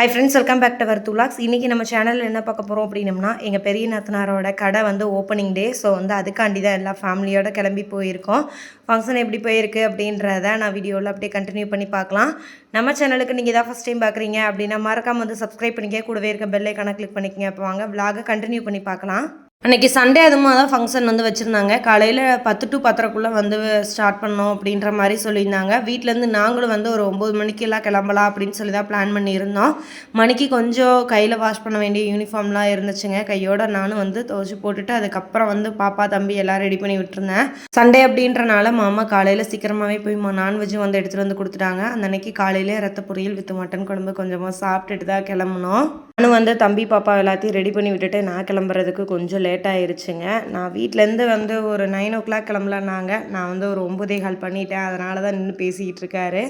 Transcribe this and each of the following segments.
High friends, welcome back to our துலாக்ஸ். இன்றைக்கி நம்ம சேனலில் என்ன பார்க்க போகிறோம் அப்படின்னம்னா, எங்கள் பெரிய நாத்தனாரோட கடை வந்து ஓப்பனிங் டே. ஸோ வந்து அதுக்காண்டி தான் எல்லா ஃபேமிலியோடு கிளம்பி போயிருக்கோம். ஃபங்க்ஷன் எப்படி போயிருக்கு அப்படின்றத நான் வீடியோவில் அப்படியே கண்டினியூ பண்ணி பார்க்கலாம். நம்ம சேனலுக்கு நீங்கள் தான் ஃபஸ்ட் டைம் பார்க்குறீங்க அப்படின்னா மறக்காம வந்து சப்ஸ்கிரைப் பண்ணிக்க, கூடவே இருக்க பெல் ஐக்கானை கிளிக் பண்ணிக்கங்க. அப்போ வாங்க விலாகை கண்டினியூ பண்ணி பார்க்கலாம். அன்றைக்கி சண்டே அதுமா தான் ஃபங்க்ஷன் வந்து வச்சுருந்தாங்க. காலையில் 10 to 10:30 வந்து ஸ்டார்ட் பண்ணோம் அப்படின்ற மாதிரி சொல்லியிருந்தாங்க. வீட்டிலேருந்து நாங்களும் வந்து ஒரு 9 மணிக்கெல்லாம் கிளம்பலாம் அப்படின்னு சொல்லி தான் பிளான் பண்ணியிருந்தோம். மணிக்கு கொஞ்சம் கையில் வாஷ் பண்ண வேண்டிய யூனிஃபார்ம்லாம் இருந்துச்சுங்க. கையோட நானும் வந்து துவச்சி போட்டுட்டு அதுக்கப்புறம் வந்து பாப்பா தம்பி எல்லாம் ரெடி பண்ணி விட்டுருந்தேன். சண்டே அப்படின்றனால மாமா காலையில் சீக்கிரமாகவே போய் நான்வெஜ்ஜும் வந்து எடுத்துகிட்டு வந்து கொடுத்துட்டாங்க. அந்த அன்னைக்கு காலையிலே ரத்த பொரியல் வித் மட்டன் குழம்பு கொஞ்சமாக சாப்பிட்டுட்டு தான் கிளம்புனோம். நானும் வந்து தம்பி பாப்பா எல்லாத்தையும் ரெடி பண்ணி விட்டுட்டு நான் கிளம்புறதுக்கு கொஞ்சம் லேட் ஆகிருச்சுங்க. நான் வீட்டிலேருந்து வந்து ஒரு 9 o'clock கிளம்பலான்னாங்க. நான் வந்து ஒரு 9:15 பண்ணிட்டேன். அதனால தான் நின்று பேசிக்கிட்டு இருக்காரு.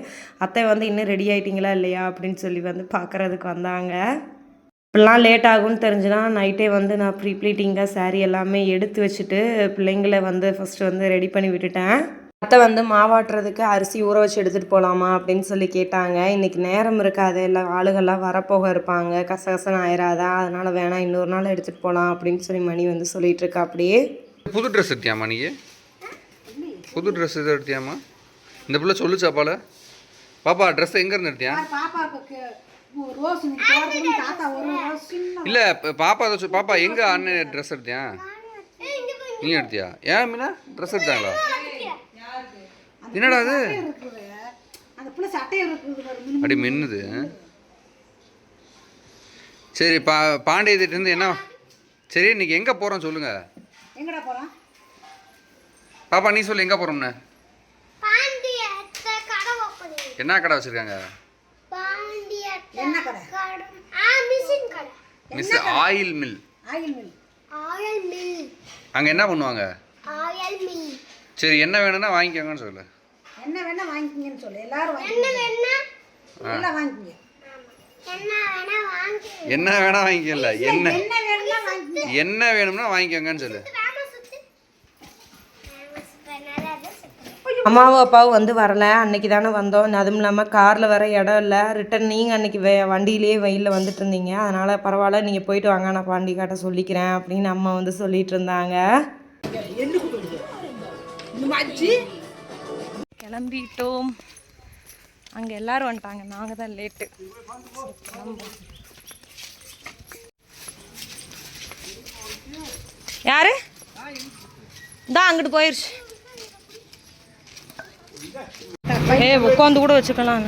அத்தை வந்து இன்னும் ரெடி ஆகிட்டிங்களா இல்லையா அப்படின்னு சொல்லி வந்து பார்க்குறதுக்கு வந்தாங்க. இப்படிலாம் லேட் ஆகும்னு தெரிஞ்சுனா நைட்டே வந்து நான் ப்ரீ ப்ளீட்டிங்காக சாரீ எல்லாமே எடுத்து வச்சுட்டு பிள்ளைங்களை வந்து ஃபஸ்ட்டு வந்து ரெடி பண்ணி விட்டுட்டேன். அத்தை வந்து மாவாட்டுறதுக்கு அரிசி ஊற வச்சு எடுத்துகிட்டு போகலாமா அப்படின்னு சொல்லி கேட்டாங்க. இன்றைக்கி நேரம் இருக்காது, எல்லாம் ஆளுகள்லாம் வரப்போக இருப்பாங்க, கசகசன்னு ஆயிராதா, அதனால் வேணாம் இன்னொரு நாள் எடுத்துகிட்டு போகலாம் அப்படின்னு சொல்லி மணி வந்து சொல்லிகிட்டு இருக்கா. அப்படியே புது ட்ரெஸ் எடுத்தியாம்மா? நீ புது ட்ரெஸ் எது எடுத்தியாம்மா? இந்த பிள்ளை சொல்லுச்சாப்பால பாப்பா ட்ரெஸ் எங்கேருந்து எடுத்தியா? இல்லை பாப்பா பாப்பா எங்கே அண்ணன் ட்ரெஸ் எடுத்தியா? நீ எடுத்தியா? ஏன் மீனா ட்ரெஸ் எடுத்தாங்களா? என்னடா அது அப்படி மின்னுது. சரி பாண்டியத்திட்டேருந்து என்ன சரி இன்னைக்கு எங்கே போகிறோம் சொல்லுங்க. பாப்பா நீ சொல்லு எங்கே போகிறோம்னு. என்ன கடை வச்சுருக்காங்க? Miss oil mill. அங்கே என்ன பண்ணுவாங்க? சரி என்ன வேணும்னா வாங்கிக்கோங்கன்னு சொல்லு. என்ன வேணா வாங்கிக்கங்கன்னு சொல்லு. எல்லாரும் எல்லாம் வாங்கிக்கங்க. என்ன வேணா வாங்கிக்கல, என்ன வேணும்னா வாங்கிக்கோங்கன்னு சொல்லு. அம்மாவும் அப்பாவும் வந்து வரல. அன்றைக்கி தானே வந்தோம். அதுவும் இல்லாமல் காரில் வர இடம் இல்லை. ரிட்டன் நீங்கள் அன்றைக்கி வண்டியிலே வெயிலில் வந்துட்டு இருந்தீங்க. அதனால் பரவாயில்ல நீங்கள் போயிட்டு வாங்க, நான் பாண்டி காட்ட சொல்லிக்கிறேன் அப்படின்னு அம்மா வந்து சொல்லிட்டு இருந்தாங்க. கிளம்பிட்டோம். அங்கே எல்லாரும் வந்துட்டாங்க, நாங்கள் தான் லேட்டு. யாரு தான் அங்கிட்டு போயிடுச்சு. உட்காந்து கூட வச்சுக்கலாம்.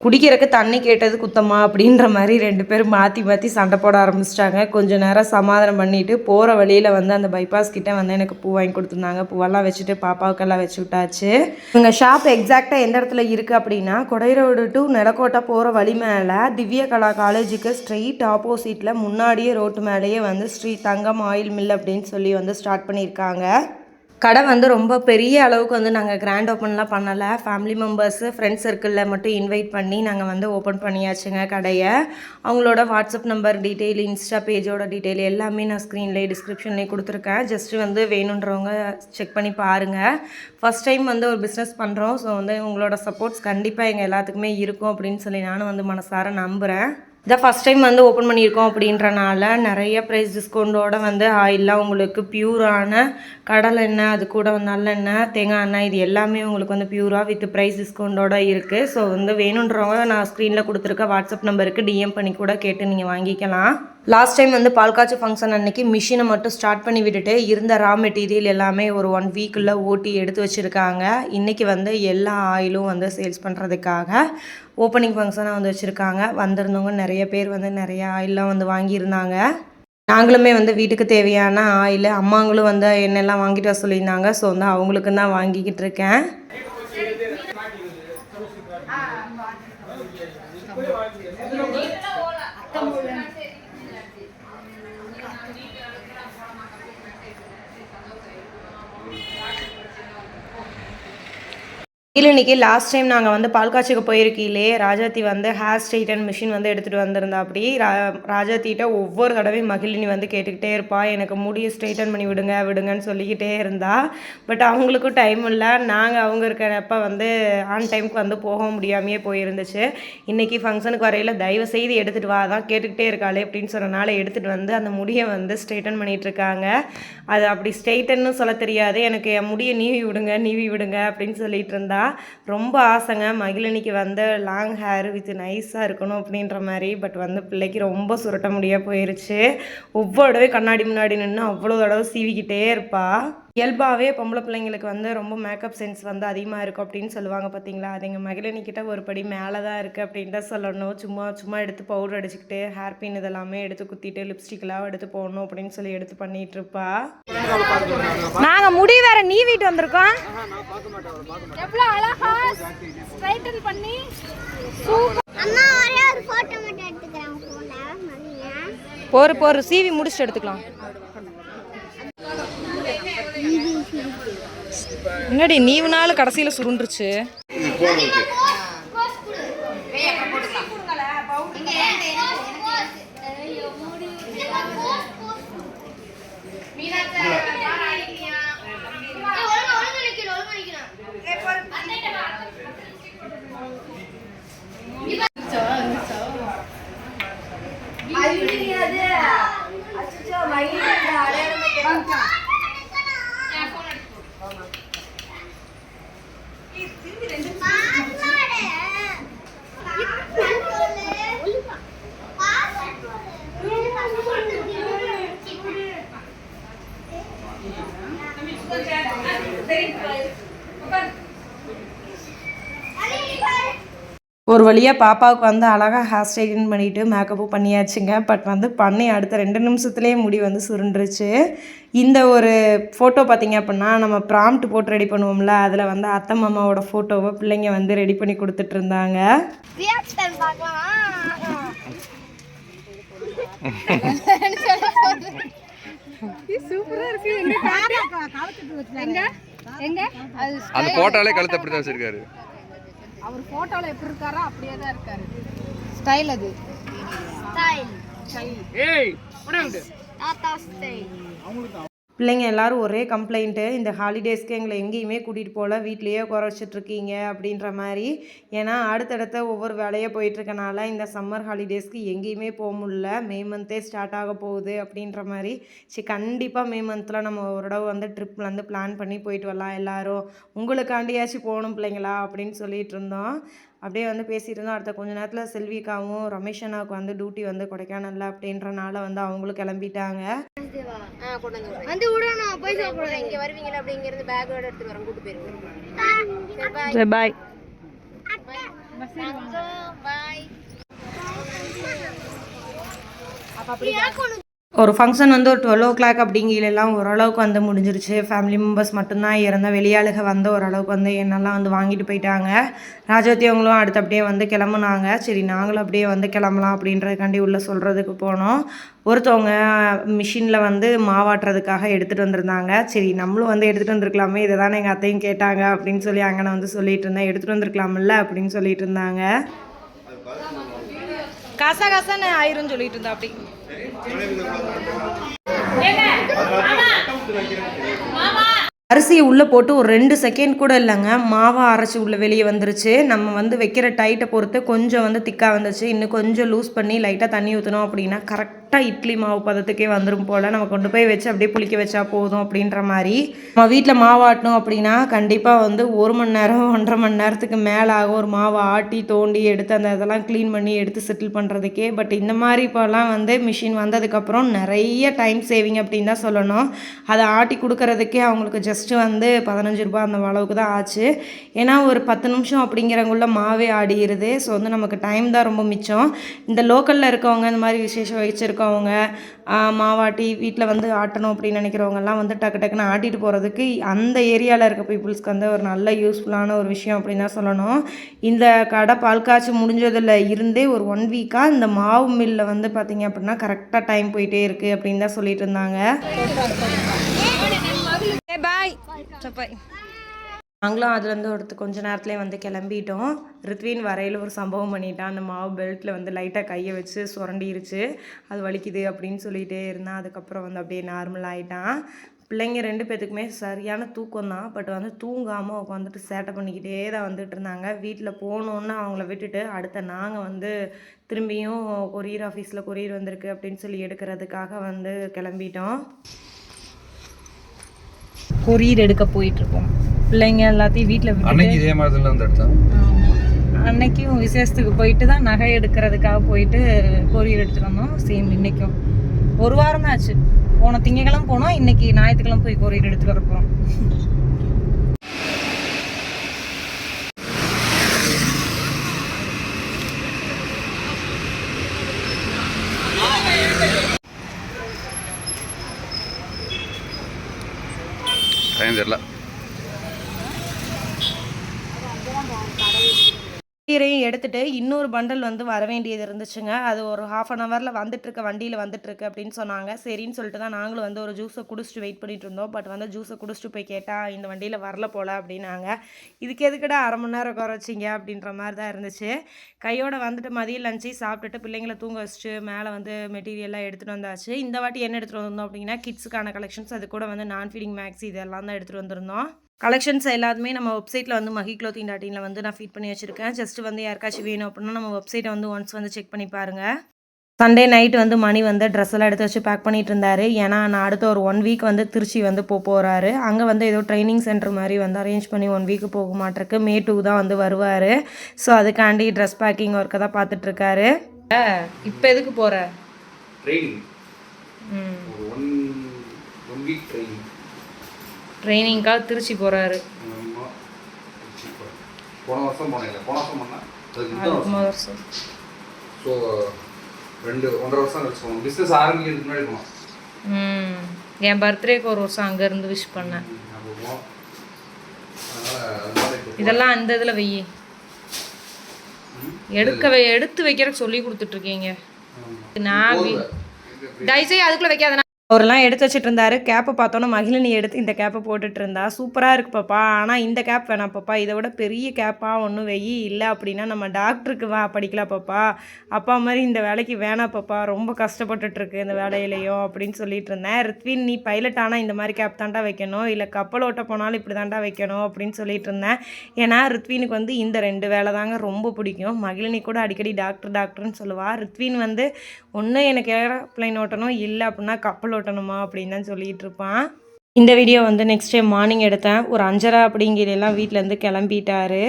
குடிக்கிறதுக்கு தண்ணி கேட்டது குத்தமா அப்படின்ற மாதிரி 2 பேரும் மாற்றி மாற்றி சண்டை போட ஆரம்பிச்சிட்டாங்க. கொஞ்சம் நேரம் சமாதானம் பண்ணிவிட்டு போகிற வழியில் வந்து அந்த பைபாஸ் கிட்டே வந்து எனக்கு பூ வாங்கி கொடுத்துருந்தாங்க. பூவெல்லாம் வச்சுட்டு பாப்பாவுக்கெல்லாம் வச்சு விட்டாச்சு. எங்கள் ஷாப் எக்ஸாக்டாக எந்த இடத்துல இருக்குது அப்படின்னா, கொடை ரோடு டு நெலக்கோட்டை போகிற வழி மேலே திவ்ய கலா காலேஜுக்கு ஸ்ட்ரெயிட் ஆப்போசிட்டில் முன்னாடியே ரோட்டு மேலேயே வந்து ஸ்ரீ தங்கம் ஆயில் மில் அப்படின்னு சொல்லி வந்து ஸ்டார்ட் பண்ணியிருக்காங்க. கடை வந்து ரொம்ப பெரிய அளவுக்கு வந்து நாங்கள் கிராண்ட் ஓப்பன்லாம் பண்ணலை. ஃபேமிலி மெம்பர்ஸு ஃப்ரெண்ட்ஸ் சர்க்கிளில் மட்டும் இன்வைட் பண்ணி நாங்கள் வந்து ஓப்பன் பண்ணியாச்சுங்க கடையை. அவங்களோட வாட்ஸ்அப் நம்பர் டீட்டெயில், இன்ஸ்டா பேஜோட டீட்டெயில் எல்லாமே நான் ஸ்க்ரீன்லேயே டிஸ்கிரிப்ஷன்லேயே கொடுத்துருக்கேன். ஜஸ்ட்டு வந்து வேணுன்றவங்க செக் பண்ணி பாருங்கள். ஃபஸ்ட் டைம் வந்து ஒரு பிஸ்னஸ் பண்ணுறோம். ஸோ வந்து உங்களோட சப்போர்ட்ஸ் கண்டிப்பாக எங்கள் எல்லாத்துக்குமே இருக்கும் அப்படின்னு சொல்லி நானும் வந்து மனசார நம்புகிறேன். இதான் ஃபஸ்ட் டைம் வந்து ஓப்பன் பண்ணியிருக்கோம் அப்படின்றனால நிறைய ப்ரைஸ் டிஸ்கவுண்டோடு வந்து ஆயிலெலாம் உங்களுக்கு பியூரான கடலை எண்ணெய், அது கூட வந்து நல்லெண்ணெய், தேங்காய் எண்ணெய், இது எல்லாமே உங்களுக்கு வந்து பியூராக வித் ப்ரைஸ் டிஸ்கவுண்டோடு இருக்குது. ஸோ வந்து வேணுன்றவங்க நான் ஸ்க்ரீனில் கொடுத்துருக்க வாட்ஸ்அப் நம்பருக்கு டிஎம் பண்ணி கூட கேட்டு நீங்கள் வாங்கிக்கலாம். லாஸ்ட் டைம் வந்து பால்காட்சி ஃபங்க்ஷன் அன்றைக்கி மிஷினை மட்டும் ஸ்டார்ட் பண்ணி விட்டுட்டு இருந்த ரா மெட்டீரியல் எல்லாமே ஒரு 1 வீக்குள்ளே ஓட்டி எடுத்து வச்சுருக்காங்க. இன்றைக்கி வந்து எல்லா ஆயிலும் வந்து சேல்ஸ் பண்ணுறதுக்காக ஓப்பனிங் ஃபங்க்ஷனாக வந்து வச்சுருக்காங்க. வந்திருந்தவங்க நிறைய பேர் வந்து நிறைய ஆயிலெலாம் வந்து வாங்கியிருந்தாங்க. நாங்களுமே வந்து வீட்டுக்கு தேவையான ஆயில், அம்மாங்களும் வந்து எண்ணெய்லாம் வாங்கிட்டு வர சொல்லியிருந்தாங்க. ஸோ வந்து அவங்களுக்கு தான் வாங்கிக்கிட்டு இருக்கேன். இல்லை இன்றைக்கி லாஸ்ட் டைம் நாங்கள் வந்து பால் காய்ச்சிக்கு போயிருக்கீங்களே ராஜாத்தி வந்து ஹேர் ஸ்ட்ரைட்டன் மிஷின் வந்து எடுத்துகிட்டு வந்திருந்தா அப்படி ராஜாத்திட்ட ஒவ்வொரு தடவையும் மகிழினி வந்து கேட்டுக்கிட்டே இருப்பா எனக்கு முடியை ஸ்ட்ரைட்டன் பண்ணி விடுங்க விடுங்கன்னு சொல்லிக்கிட்டே இருந்தா. பட் அவங்களுக்கும் டைம் இல்லை, நாங்கள் அவங்க இருக்கிறப்ப வந்து ஆன் டைமுக்கு வந்து போக முடியாமையே போயிருந்துச்சு. இன்றைக்கி ஃபங்க்ஷனுக்கு வரையில் தயவு செய்து எடுத்துகிட்டு வா தான் கேட்டுக்கிட்டே இருக்காளே அப்படின்னு சொன்னனால எடுத்துகிட்டு வந்து அந்த முடியை வந்து ஸ்ட்ரைட்டன் பண்ணிகிட்ருக்காங்க. அது அப்படி ஸ்ட்ரைட்டன்னு சொல்ல தெரியாது, எனக்கு என் முடியை நீவி விடுங்க அப்படின்னு சொல்லிட்டு இருந்தா. ரொம்ப ஆசைங்க மகிழினிக்கு வந்து லாங் ஹேர் வித் நைஸாக இருக்கணும் அப்படின்ற மாதிரி. பட் வந்து பிள்ளைக்கு ரொம்ப சுருட்ட முடியாக போயிடுச்சு. ஒவ்வொரு தடவை கண்ணாடி முன்னாடி நின்று அவ்வளோ தடவை சீவிக்கிட்டே இருப்பா. இயல்பாகவே பொம்பளை பிள்ளைங்களுக்கு வந்து ரொம்ப மேக்கப் சென்ஸ் வந்து அதிகமாக இருக்கும் அப்படின்னு சொல்லுவாங்க பார்த்தீங்களா. அது எங்கள் மகிழினிக்கிட்ட ஒரு படி மேலே தான் இருக்குது அப்படின்னு தான் சொல்லணும். சும்மா எடுத்து பவுடர் அடிச்சுக்கிட்டு ஹேர் பின் இதெல்லாமே எடுத்து குத்திட்டு லிப்ஸ்டிக்லாம் எடுத்து போடணும் அப்படின்னு சொல்லி எடுத்து பண்ணிட்டு இருப்பா. நாங்கள் முடி வேற நீவிட்டு வந்திருக்கோம். எவ்வளோ அழகா ஸ்ட்ரைட்டன் பண்ணி அம்மா ஒரே ஒரு போட்டோ மட்டும் எடுத்துக்கறேன் போன்ல. போரு சீவி முடிச்சுட்டு எடுத்துக்கலாம். என்னடி நீவுனாலும் கடைசியில் சுருண்டுருச்சு. ஒரு வழியாக பாப்பாவுக்கு வந்து அழகாக ஹேர் ஸ்டைலிங் பண்ணிவிட்டு மேக்கப்பும் பண்ணியாச்சுங்க. பட் வந்து பண்ணி அடுத்த 2 நிமிஷத்துலேயே முடி வந்து சுருண்டுருச்சு. இந்த ஒரு ஃபோட்டோ பார்த்திங்க அப்படின்னா நம்ம ப்ராம்ப்ட் போட்டு ரெடி பண்ணுவோம்ல, அதில் வந்து அத்தை மாமாவோட ஃபோட்டோவை பிள்ளைங்க வந்து ரெடி பண்ணி கொடுத்துட்டு இருந்தாங்க. அந்த போட்டோலே கழுத்து அப்படி தான் வச்சிருக்காரு. அவர் போட்டோல எப்படி இருக்காரோ அப்படியே தான் இருக்காரு. ஸ்டைல் அது ஸ்டைல் ஏய் உடனே தாத்தா ஸ்டைல். பிள்ளைங்க எல்லோரும் ஒரே கம்ப்ளைண்ட்டு, இந்த ஹாலிடேஸ்க்கு எங்களை எங்கேயுமே கூட்டிகிட்டு போகல, வீட்லேயே குறைச்சிட்ருக்கீங்க அப்படின்ற மாதிரி. ஏன்னா அடுத்தடுத்த ஒவ்வொரு வேலையாக போயிட்டுருக்கனால இந்த சம்மர் ஹாலிடேஸ்க்கு எங்கேயுமே போக முடியல. மே மந்த்தே ஸ்டார்ட் ஆக போகுது அப்படின்ற மாதிரி. சரி கண்டிப்பாக மே மந்தில் நம்ம ஒரு தடவை வந்து ட்ரிப் வந்து பிளான் பண்ணி போயிட்டு வரலாம் எல்லோரும், உங்களுக்காண்டியாச்சும் போகணும் பிள்ளைங்களா அப்படின்னு சொல்லிகிட்டு இருந்தோம். அப்படியே வந்து பேசிகிட்டு இருந்தோம். அடுத்த கொஞ்சம் நேரத்தில் செல்விக்காவும் ரமேஷ் அண்ணாவுக்கு வந்து டியூட்டி வந்து கொடைக்கானல்ல அப்படின்றனால வந்து அவங்களும் கிளம்பிட்டாங்க. வந்து விடணும் போய் சாப்பிடுறேன். இங்கே வருவீங்களா அப்படிங்கிறது பேக்கோட எடுத்து வரேன், கூட்டு போயிருக்கேன். பாய் பாய். ஒரு ஃபங்க்ஷன் வந்து ஒரு 12 o'clock அப்படிங்கிறலாம் ஓரளவுக்கு வந்து முடிஞ்சிருச்சு. ஃபேமிலி மெம்பர்ஸ் மட்டும்தான் இருந்த, வெளியாளுக வந்து ஓரளவுக்கு வந்து என்னெல்லாம் வந்து வாங்கிட்டு போயிட்டாங்க. ராஜவதி அவங்களும் அடுத்து அப்படியே வந்து கிளம்புனாங்க. சரி நாங்களும் அப்படியே வந்து கிளம்பலாம் அப்படின்றதுக்காண்டி உள்ளே சொல்கிறதுக்கு போனோம். ஒருத்தவங்க மிஷினில் வந்து மாவாட்டுறதுக்காக எடுத்துகிட்டு வந்திருந்தாங்க. சரி நம்மளும் வந்து எடுத்துகிட்டு வந்திருக்கலாமே, இதை தானே எங்கள் அத்தையும் கேட்டாங்க அப்படின்னு சொல்லி அங்கே வந்து சொல்லிட்டு இருந்தேன். எடுத்துகிட்டு வந்திருக்கலாமில்ல அப்படின்னு சொல்லிட்டு இருந்தாங்க. காசான்னு ஆயிரும் சொல்லிட்டு இருந்தா அப்படி. அரிசியை உள்ளே போட்டு ஒரு 2 செகண்ட் கூட இல்லைங்க, மாவை அரைச்சி உள்ளே வெளியே வந்துருச்சு. நம்ம வந்து வைக்கிற டைட்டை பொறுத்து கொஞ்சம் வந்து திக்காக வந்துச்சு. இன்னும் கொஞ்சம் லூஸ் பண்ணி லைட்டாக தண்ணி ஊற்றணும் அப்படின்னா கரெக்டாக இட்லி மாவு பதத்துக்கே வந்துடும் போல். நம்ம கொண்டு போய் வச்சு அப்படியே புளிக்க வச்சா போதும் அப்படின்ற மாதிரி. நம்ம வீட்டில் மாவு ஆட்டணும் அப்படின்னா கண்டிப்பாக வந்து 1 மணி நேரம் 1.5 மணி நேரத்துக்கு மேலே ஆகும். ஒரு மாவை ஆட்டி தோண்டி எடுத்து அந்த இதெல்லாம் க்ளீன் பண்ணி எடுத்து செட்டில் பண்ணுறதுக்கே. பட் இந்த மாதிரி இப்போலாம் வந்து மிஷின் வந்ததுக்கப்புறம் நிறைய டைம் சேவிங் அப்படின்னு தான் சொல்லணும். அதை ஆட்டி கொடுக்கறதுக்கே அவங்களுக்கு ஜஸ்ட்டு வந்து 15 ரூபா அந்த அளவுக்கு தான் ஆச்சு. ஏன்னா ஒரு 10 நிமிஷம் அப்படிங்கிறவங்குள்ள மாவே ஆடிடுது. ஸோ வந்து நமக்கு டைம் தான் ரொம்ப மிச்சம். இந்த லோக்கலில் இருக்கவங்க, இந்த மாதிரி விசேஷம் வச்சுருக்கவங்க, மாவாட்டி வீட்டில் வந்து ஆட்டணும் அப்படின்னு நினைக்கிறவங்கெல்லாம் வந்து டக்குன்னு ஆட்டிட்டு போகிறதுக்கு அந்த ஏரியாவில் இருக்க பீப்புள்ஸ்க்கு வந்து ஒரு நல்ல யூஸ்ஃபுல்லான ஒரு விஷயம் அப்படின்னு தான் சொல்லணும். இந்த கடை பால் காய்ச்சி முடிஞ்சதில் இருந்தே ஒரு 1 வீக்காக இந்த மாவு மில்லில் வந்து பார்த்திங்க அப்படின்னா கரெக்டாக டைம் போயிட்டே இருக்குது அப்படின்னு தான் சொல்லிட்டு இருந்தாங்க. பாய். நாங்களும் அதுலேருந்து கொஞ்ச நேரத்துலேயே வந்து கிளம்பிட்டோம். ரித்வின் வரையில் ஒரு சம்பவம் பண்ணிட்டான். அந்த மாவு பெல்ட்டில் வந்து லைட்டாக கையை வச்சு சுரண்டிருச்சு. அது வலிக்குது அப்படின்னு சொல்லிகிட்டே இருந்தான். அதுக்கப்புறம் வந்து அப்படியே நார்மல் ஆகிட்டான். பிள்ளைங்க 2 பேத்துக்குமே சரியான தூக்கம் தான். பட் வந்து தூங்காமல் உட்காந்துட்டு சேட்டை பண்ணிக்கிட்டே தான் வந்துட்டு இருந்தாங்க. வீட்டில் போகணுன்னு அவங்கள விட்டுட்டு அடுத்த நாங்கள் வந்து திரும்பியும் கொரியர் ஆஃபீஸில் கொரியர் வந்திருக்கு அப்படின்னு சொல்லி எடுக்கிறதுக்காக வந்து கிளம்பிட்டோம். கொரியர் எடுக்க போயிட்டுருக்கோம். பிள்ளைங்க எல்லாத்தையும் வீட்டில் அன்னைக்கு இதே மாதிரி வந்து எடுத்தேன். அன்னைக்கும் விசேஷத்துக்கு போயிட்டு தான் நகை எடுக்கிறதுக்காக போயிட்டு கொரியர் எடுத்துகிட்டு வந்தோம். சேம் இன்றைக்கும் 1 வாரம் தான் ஆச்சு. போன திங்கக்கிழமை போனோம். இன்னைக்கு ஞாயிற்றுக்கிழமை போய் கொரியர் எடுத்துகிட்டு வர போகிறோம். டைம் தெரியல. கொரியரையும் எடுத்துகிட்டு இன்னொரு பண்டல் வந்து வர வேண்டியது இருந்துச்சுங்க. அது ஒரு 1/2 ஹவரில் வந்துட்டுருக்கு, வண்டியில் வந்துட்டுருக்கு அப்படின்னு சொன்னாங்க. சரின்னு சொல்லிட்டு தான் நாங்களும் வந்து ஒரு ஜூஸை குடிச்சிட்டு வெயிட் பண்ணிட்டு இருந்தோம். பட் வந்து ஜூஸை குடிச்சிட்டு போய் கேட்டால் இந்த வண்டியில் வரல போல் அப்படின்னாங்க. இதுக்கு எதுக்குடா 1/2 மணி நேரம் குறைச்சிங்க அப்படின்ற மாதிரி தான் இருந்துச்சு. கையோடு வந்துட்டு மதியம் லஞ்சை சாப்பிட்டுட்டு பிள்ளைங்களை தூங்க வச்சுட்டு மேலே வந்து மெட்டீரியல்லாம் எடுத்துகிட்டு வந்தாச்சு. இந்த வாட்டி என்ன எடுத்துகிட்டு வந்திருந்தோம் அப்படின்னா கிட்ஸுக்கான கலெக்ஷன்ஸ், அது கூட வந்து நான் ஃபீடிங் மேக்ஸி இதெல்லாம் தான் எடுத்துகிட்டு வந்திருந்தோம். கலெக்ஷன்ஸ் எல்லாத்துமே நம்ம வெப்சைட்டில் வந்து mahiclothing.in வந்து நான் ஃபீட் பண்ணி வச்சுருக்கேன். ஜஸ்ட் வந்து யாருக்காச்சும் வேணும் அப்படின்னா நம்ம வெப்சைட்டை வந்து ஒன்ஸ் வந்து செக் பண்ணி பாருங்கள். சண்டே நைட் வந்து மணி வந்து ட்ரெஸ் எல்லாம் எடுத்து வச்சு பேக் பண்ணிட்டு இருந்தார். ஏன்னா நான் அடுத்த ஒரு 1 வீக் வந்து திருச்சி வந்து போகிறாரு. அங்கே வந்து ஏதோ ட்ரைனிங் சென்டர் மாதிரி வந்து அரேஞ்ச் பண்ணி 1 வீக் போக மாட்டிருக்கு. May 2 தான் வந்து வருவார். ஸோ அதுக்காண்டி ட்ரெஸ் பேக்கிங் ஒர்க்கை தான் பார்த்துட்ருக்காரு. இப்போ எதுக்கு போகிற? ட்ரைனிங். One week training. ட்ரைனிங்காக திருச்சி போகிறாரு. போன வருஷம் போனேன். போன வருஷம் பண்ணேன். அதுக்கு முதல் வருஷம். ஸோ 1.5 வருஷம் கழிச்சு போனோம். பிஸ்னஸ் ஆரம்பிக்கிறதுக்கு முன்னாடி போனோம். என் பர்த்டேக்கு ஒரு வருஷம் அங்கேருந்து விஷ் பண்ணேன். இதெல்லாம் அந்த இதில் வெயி எடுத்து வைக்கிறதுக்கு சொல்லி கொடுத்துட்ருக்கீங்க. நான் தயவுசெய்து அதுக்குள்ளே வைக்காத. அவரெல்லாம் எடுத்து வச்சுட்டு இருந்தாரு. கேப்பை பார்த்தோன்னா மகிழினி எடுத்து இந்த கேப்பை போட்டுட்டு இருந்தா. சூப்பராக இருக்கு பாப்பா, ஆனால் இந்த கேப் வேணாம் பாப்பா, இதை விட பெரிய கேப்பாக ஒன்றும் வெயி இல்லை அப்படின்னா நம்ம டாக்டருக்கு படிக்கலாம் பாப்பா, அப்பா மாதிரி இந்த வேலைக்கு வேணாம் பாப்பா, ரொம்ப கஷ்டப்பட்டுட்ருக்கு இந்த வேலையிலையும் அப்படின்னு சொல்லிட்டு இருந்தேன். ரித்வின் நீ பைலட் ஆனால் இந்த மாதிரி கேப் தாண்டா வைக்கணும், இல்லை கப்பல் ஓட்ட போனாலும் இப்படி தாண்டா வைக்கணும் அப்படின்னு சொல்லிட்டு இருந்தேன். ஏன்னா ரித்வினுக்கு வந்து இந்த 2 வேலை தாங்க ரொம்ப பிடிக்கும். மகிழினி கூட அடிக்கடி டாக்டர்னு சொல்லுவாள். ரித்வின் வந்து ஒன்று எனக்கு ஏரோப்ளைன் ஓட்டணும், இல்லை அப்படின்னா கப்பல் ஓட்டணுமா அப்படின்னு தான் சொல்லிகிட்டு இருப்பான். இந்த வீடியோ வந்து நெக்ஸ்ட் டைம் மார்னிங் எடுத்தேன். ஒரு 5:30 அப்படிங்கிறதெல்லாம் வீட்டிலேருந்து கிளம்பிட்டாரு.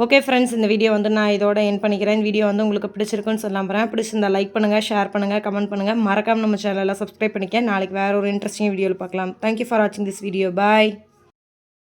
ஓகே ஃப்ரெண்ட்ஸ், இந்த வீடியோ வந்து நான் இதோட என் பண்ணிக்கிறேன். வீடியோ வந்து உங்களுக்கு பிடிச்சிருக்குன்னு சொல்ல போகிறேன். பிடிச்சிருந்தா லைக் பண்ணுங்கள், ஷேர் பண்ணுங்கள், கமெண்ட் பண்ணுங்கள். மறக்காமல் நம்ம சேனலில் சப்ஸ்கிரைப் பண்ணிக்க. நாளைக்கு வேறு ஒரு இன்ட்ரெஸ்டிங் வீடியோவில் பார்க்கலாம். தேங்க்யூ ஃபார் வாட்சிங் திஸ் வீடியோ. பாய்.